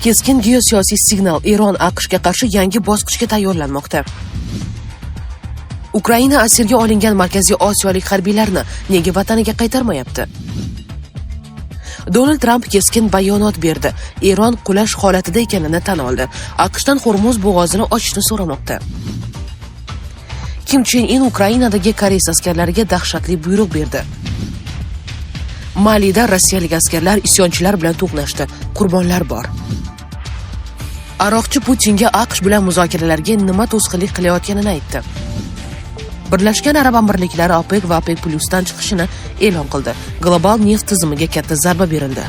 Keskin geosiyosiy signal: Eron AQShga qarshi yangi bosqichga tayyorlanmoqda. Ukraina asirga olingan Markaziy Osiyolik harbiylarni nega vataniga qaytarmayapti? Donald Tramp keskin bayonot berdi. Eron qulash holatida ekanini tan oldi. AQShdan Hormuz bo'g'ozini ochishni so'ramoqda. Kim Chen In Ukrainadagi koreys askarlariga dahshatli buyruq berdi. Malida rossiyalik askarlar isyonchilar bilan to'qnashdi. Qurbonlar bor. Aroqchi Putinga AQSh bilan muzokaralarga nima to'sqinlik qilayotganini aytdi. Birlashgan Arab Amirliklari OPEC va OPEC Plus'dan chiqishini e'lon qildi. Global neft tizimiga katta zarba berildi.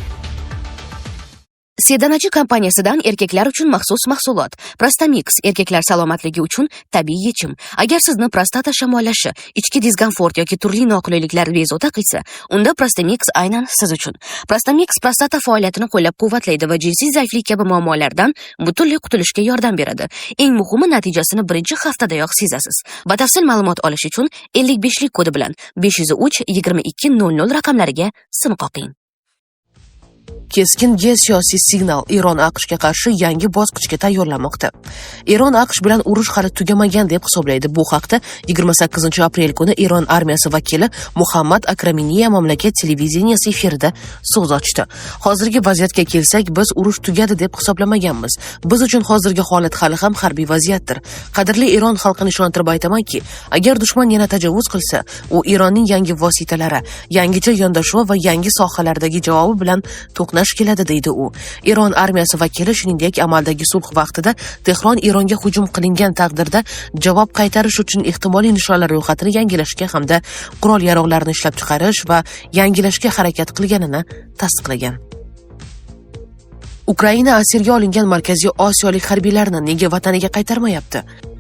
Sedanachi kompaniyasidan erkaklar uchun maxsus mahsulot. Prostamix erkaklar salomatligi uchun tabiiy yechim. Agar sizni prostata shamollashi, ichki diskomfort yoki turli noqulayliklar bezovta qilsa, unda Prostamix aynan siz uchun. Prostamix prostata faoliyatini qo'llab-quvvatlaydi va jinsiy zaiflik kabi muammolardan butunlay qutulishga yordam beradi. Eng muhimi, natijasini birinchi haftadayoq sezasiz. Batafsil ma'lumot olish uchun 55lik kodi bilan 503 2200 raqamlariga sim qoqing. Keskin geosiyosiy signal: Eron AQShga qarshi yangi bosqichga tayyorlanmoqda. Eron AQSh bilan urush hali tugamagan deb hisoblaydi. Bu haqda 28-aprel kuni Eron armiyasi vakili Muhammad Akraminiya mamlakat televideniyasi efirida so'z ochdi. Hozirgi vaziyatga kelsak, biz urush tugadi deb hisoblamaganmiz. Biz uchun hozirgi holat hali ham harbiy vaziyatdir. Qadrli Eron xalqini ishontirib aytamanki, agar dushman yana tajovuz qilsa, u Eronning yangi vositalari, yangicha yondashuv va yangi sohalardagi javobi bilan to'qnash keladi, deydi u. Eron armiyasi vakili shuningdek amaldagi sulh vaqtida Tehron Eronga hujum qilingan taqdirda javob qaytarish uchun ehtimoliy nishonlar ro'yxatini yangilashga hamda qurol-yarog'larni ishlab chiqarish va yangilashga harakat qilganini tasdiqlagan. Ukraina asirga olingan Markaziy Osiyolik harbiylarni nega vataniga qaytarmayapti?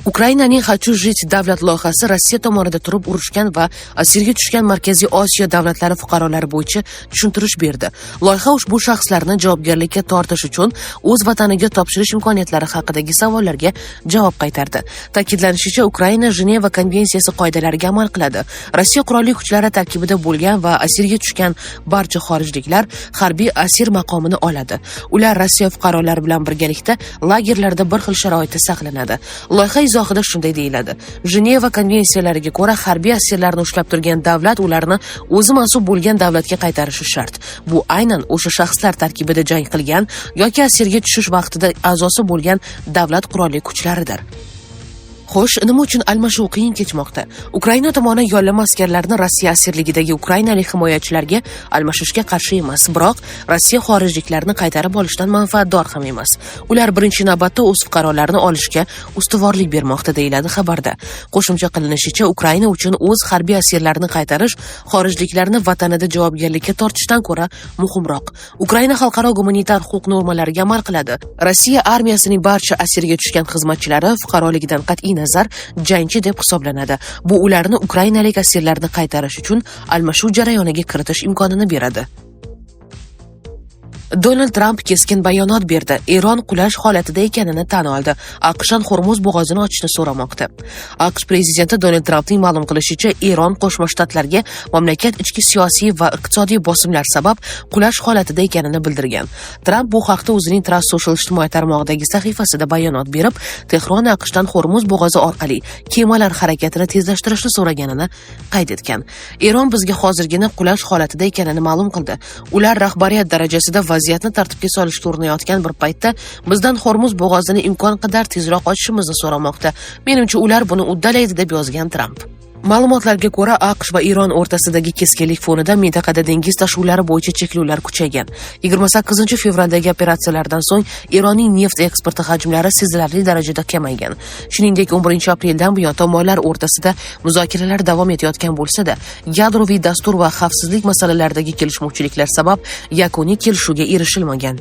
Ukrainaning "Хочу жить" davlat loyihasi Rossiya tomonidan turib urushgan va asirga tushgan Markaziy Osiyo davlatlari fuqarolari bo'yicha tushuntirish berdi. Loyiha ushbu shaxslarni javobgarlikka tortish uchun o'z vataniga topshirish imkoniyatlari haqidagi savollarga javob qaytardi. Ta'kidlanishicha, Ukraina Jeneva konvensiyasi qoidalariga amal qiladi. Rossiya qurolli kuchlari tarkibida bo'lgan va asirga tushgan barcha xorijliklar harbiy asir maqomini oladi. Ular Rossiya fuqarolari bilan birgalikda lagerlarda bir xil sharoitda saqlanadi. Loyiha izohida shunday deyiladi: Jeneva konvensiyalariga ko'ra, harbiy asirlarni ushlab turgan davlat ularni o'zi mas'ul bo'lgan davlatga qaytarishi shart. Bu aynan o'sha shaxslar tarkibida jang qilgan yoki asirga tushish vaqtida a'zosi bo'lgan davlat qurolli kuchlaridir. Xo'sh, nima uchun almashuv qiyin kechmoqda? Ukraina tomoni yollama askarlarni Rossiya asirligidagi ukrainalik himoyachilarga almashishga qarshi emas, biroq Rossiya xorijliklarni qaytarib olishdan manfaatdor ham emas. Ular birinchi navbatda o'z fuqarolarini olishga ustuvorlik bermoqda, deyiladi xabarda. Qo'shimcha qilinishicha, Ukraina uchun o'z harbiy asirlarini qaytarish xorijliklarni vatanida javobgarlikka tortishdan ko'ra muhimroq. Ukraina xalqaro gumanitar huquq normalariga amal qiladi. Rossiya armiyasining barcha asirga tushgan xizmatchilari fuqaroligidan qat'iy nazar jangchi deb hisoblanadi. Bu ularni ukrainalik asirlarni qaytarish uchun almashuv jarayoniga kiritish imkonini beradi. Donald Tramp keskin bayonot berdi. Eron qulash holatida ekanini tan oldi. AQShdan Hormuz bo'g'ozini ochishni so'ramoqda. AQSh prezidenti Donald Trampning ma'lum qilishicha, Eron Qo'shma Shtatlarga mamlakat ichki siyosiy va iqtisodiy bosimlar sabab qulash holatida ekanini bildirgan. Tramp bu haqda o'zining Truth Social ijtimoiy tarmog'idagi sahifasida bayonot berib, Tehron AQShdan Hormuz bo'g'ozi orqali kemalar harakatini tezlashtirishni so'raganini qayd etgan. Eron bizga hozirgina qulash holatida ekanini ma'lum qildi. Ular rahbariyat darajasida vaziyatni tartibga solishga urinayotgan bir paytda bizdan Hormuz bo'g'ozini imkon qadar tezroq ochishimizni so'ramoqda. Menimcha ular buni uddalaydi, deb yozgan Tramp. Ma'lumotlarga ko'ra, AQSh va Eron o'rtasidagi keskinlik fonida mintaqada dengiz tashuvlari bo'yicha cheklovlar kuchaygan. 28-fevraldagi operatsiyalardan so'ng Eronning neft eksporti hajmlari sezilarli darajada kamaygan. Shuningdek, 11-apreldan buyon tomonlar o'rtasida muzokaralar davom etayotgan bo'lsa-da, yadroviy dastur va xavfsizlik masalalaridagi kelishmovchiliklar sabab yakuniy kelishuvga erishilmagan.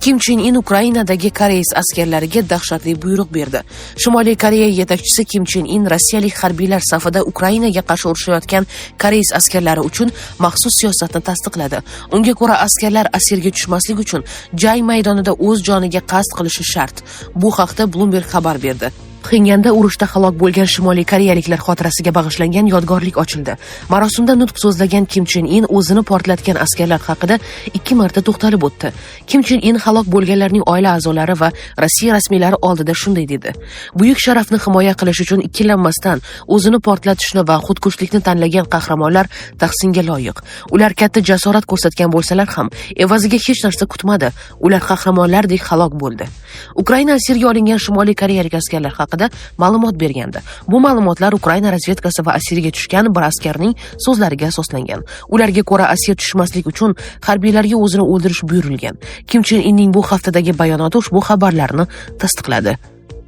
Kim Chen In Ukrainadagi koreys askarlariga dahshatli buyruq berdi. Shimoliy Koreya yetakchisi Kim Chen In rossiyalik harbiylar safida Ukrainaga qarshi urushayotgan koreys askarlari uchun maxsus siyosatni tasdiqladi. Unga ko'ra, askarlar asirga tushmaslik uchun jang maydonida o'z joniga qasd qilishi shart. Bu haqda Bloomberg xabar berdi. Pxenyanda urushda halok bo'lgan Shimoliy koreyaliklar xotirasiga bag'ishlangan yodgorlik ochildi. Marosimda nutq so'zlagan Kim Chen In o'zini portlatgan askarlar haqida 2 marta to'xtalib o'tdi. Kim Chen In halok bo'lganlarning oila a'zolari va Rossiya rasmiylari oldida shunday dedi: "Buyuk sharafni himoya qilish uchun ikkilanmasdan o'zini portlatishni va xudkushlikni tanlagan qahramonlar tahsinga loyiq. Ular katta jasorat ko'rsatgan bo'lsalar ham evaziga hech narsa kutmadi. Ular qahramonlardek halok bo'ldi." Ukraina asirga olingan Shimoliy koreyalik askarlar haqida ma'lumot bergandi. Bu ma'lumotlar Ukraina razvedkasi va asirga tushgan bir askarning so'zlariga asoslangan. Ularga ko'ra, asir tushmaslik uchun harbiylarga o'zini o'ldirish buyurilgan. Kim Chen Inning bu haftadagi bayonoti ushbu xabarlarni tasdiqladi.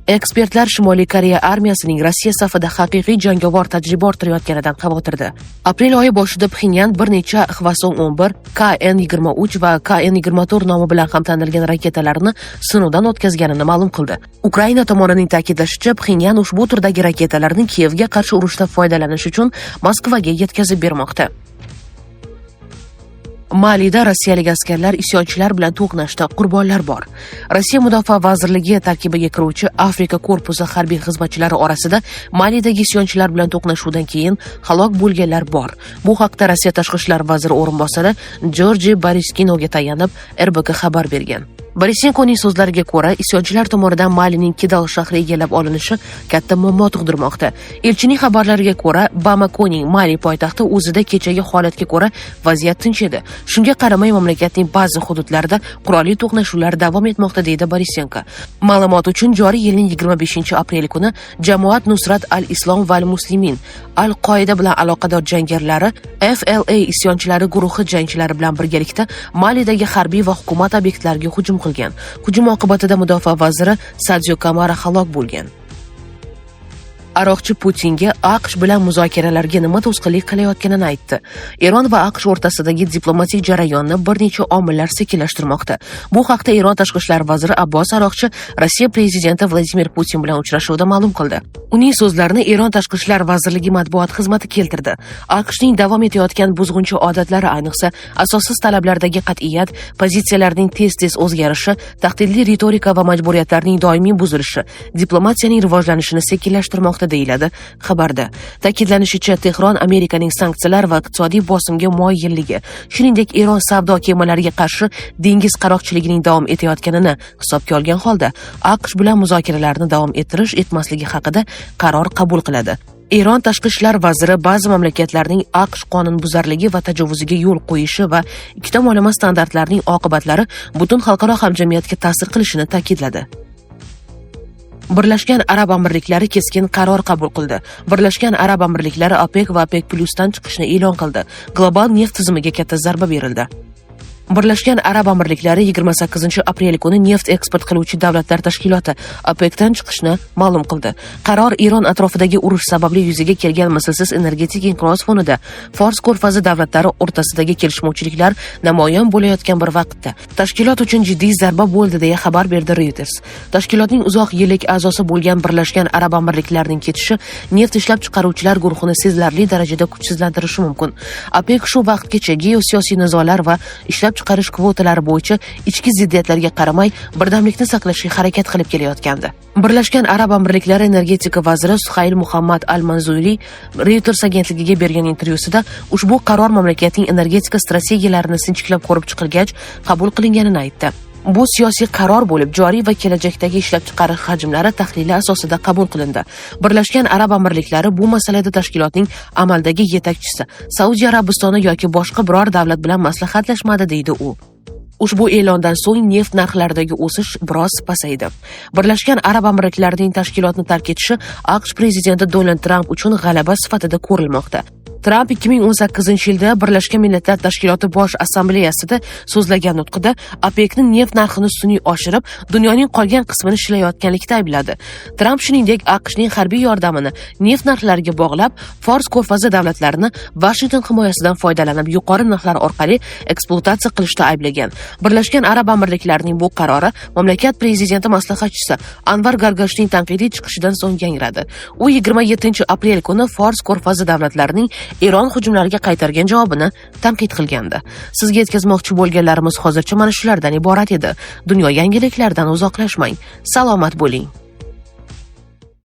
Ekspertlar Shimoliy Koreya armiyasining Rossiya safida haqiqiy jangovar tajriba orttirayotganidan xavotirda. Aprel oyi boshida Pxenyan bir necha Hvason-11, KN-23 va KN-24 nomi bilan ham tanilgan raketalarni sinovdan o'tkazganini ma'lum qildi. Ukraina tomonining ta'kidlashicha, Pxenyan ushbu turdagi raketalarni Kiyevga qarshi urushda foydalanish uchun Moskvaga yetkazib bermoqda. Malida rossiyalik askarlar isyonchilar bilan to'qnashdi, qurbonlar bor. Rossiya Mudofaa vazirligi tarkibiga kiruvchi Afrika korpusi harbiy xizmatchilari orasida Malidagi isyonchilar bilan to'qnashuvdan keyin halok bo'lganlar bor. Bu haqda Rossiya tashqi ishlar vaziri o'rinbosari Georgiy Boriskinoga tayanib RBK xabar bergan. Borisenkoning so'zlariga ko'ra, isyonchilar tomonidan Malining Kidal shahri egallab olinishi katta muammo tug'dirmoqda. Elchining xabarlariga ko'ra, Bamakoning Mali poytaxti o'zida kechagi holatga ko'ra vaziyat tinch edi. Shunga qaramay, mamlakatning ba'zi hududlarida qurolli to'qnashuvlar davom etmoqda, deydi Borisenko. Ma'lumot uchun, joriy yilning 25-aprel kuni Jamoat Nusrat al-Islom val Muslimin Al-Qoida bilan aloqador jangarilar FLA isyonchilari guruhi jangchilari bilan birgalikda Malidagi harbiy va hukumat obyektlariga hujum qilgan. Hujum oqibatida mudofaa vaziri Sadio Kamara halok bo'lgan. Aroqchi Putinga AQSh bilan muzokaralarga nima to'sqinlik qilayotganini aytdi. Eron va AQSh o'rtasidagi diplomatik jarayonni bir necha omillar sekinlashtirmoqda. Bu haqda Eron tashqi ishlar vaziri Abbos Aroqchi Rossiya prezidenti Vladimir Putin bilan uchrashuvda ma'lum qildi. Uning so'zlarini Eron tashqi ishlar vazirligi matbuot xizmati keltirdi. AQShning davom etayotgan buzg'unchi odatlari, ayniqsa asossiz talablardagi qat'iyat, pozitsiyalarning tez-tez o'zgarishi, tahdidli ritorika va majburiyatlarning doimiy buzilishi diplomatiyaning rivojlanishini sekinlashtirmoqda, deyiladi xabarda. Ta'kidlanishicha, Tehron Amerikaning sanksiyalar va iqtisodiy bosimga moyilligi, shuningdek Eron savdo kemalariga qarshi dengiz qaroqchiligining davom etayotganini hisobga olgan holda AQSh bilan muzokaralarni davom ettirish etmasligi haqida qaror qabul qiladi. Eron tashqi ishlar vaziri ba'zi mamlakatlarning AQSh qonunbuzarligi va tajovuziga yo'l qo'yishi va ikki tomonlama standartlarning oqibatlari butun xalqaro hamjamiyatga ta'sir qilishini ta'kidladi. Birlashgan Arab Amirliklari keskin qaror qabul qildi. Birlashgan Arab Amirliklari OPEC va OPEC Plus'dan chiqishni e'lon qildi. Global neft tizimiga katta zarba berildi. Birlashgan Arab Amirliklari 28-aprel kuni neft eksport qiluvchi davlatlar tashkiloti OPECdan chiqishni ma'lum qildi. Qaror Eron atrofidagi urush sababli yuzaga kelgan mislsiz energetik inqiroz fonida Fors ko'rfazi davlatlari o'rtasidagi kelishmovchiliklar namoyon bo'layotgan bir vaqtda tashkilot uchun jiddiy zarba bo'ldi, deya xabar berdi Reuters. Tashkilotning uzoq yillik a'zosi bo'lgan Birlashgan Arab Amirliklarining ketishi neft ishlab chiqaruvchilar guruhini sezilarli darajada kuchsizlantirishi mumkin. OPEC shu vaqtgacha geosiyosiy nizolar va ishlab chiqarish kvotalari bo'yicha ichki ziddiyatlarga qaramay birdamlikni saqlashga harakat qilib kelayotgandi. Birlashgan Arab Amirliklari energetika vaziri Suhayl Muhammad Al-Manzuri Reuters agentligiga bergan intervyusida ushbu qaror mamlakatning energetika strategiyalarini sinchiklab ko'rib chiqilgach qabul qilinganini aytdi. Bu siyosiy qaror bo'lib, joriy va kelajakdagi ishlab chiqarish hajmlari tahlili asosida qabul qilindi. Birlashgan Arab Amirliklari bu masalada tashkilotning amaldagi yetakchisi Saudiya Arabistoni yoki boshqa biror davlat bilan maslahatlashmadi, deydi u. Ushbu e'londan so'ng neft narxlaridagi o'sish biroz pasaydi. Birlashgan Arab Amirliklarining tashkilotni tark etishi AQSh prezidenti Donald Tramp uchun g'alaba sifatida ko'rilmoqda. Tramp 2018-yilda Birlashgan Millatlar Tashkiloti Bosh Assambleyasida so'zlagan nutqida OPECni neft narxini sun'iy oshirib, dunyoning qolgan qismini ishlayotganlikda aybladi. Tramp shuningdek AQShning harbiy yordamini neft narxlariga bog'lab, Fors ko'rfazi davlatlarini Washington himoyasidan foydalanib yuqori narxlar orqali ekspluatatsiya qilishda ayblagan. Birlashgan Arab Amirliklarining bu qarori mamlakat prezidenti maslahatchisi Anvar Gargashning tanqidiy chiqishidan so'ng yangradi. U 27-aprel kuni Fors ko'rfazi davlatlarining Eron hujumlariga qaytargan javobini tanqid qilgandi. Sizga yetkazmoqchi bo'lganlarimiz hozircha mana shulardan iborat edi. Dunyo yangiliklaridan uzoqlashmang. Salomat bo'ling.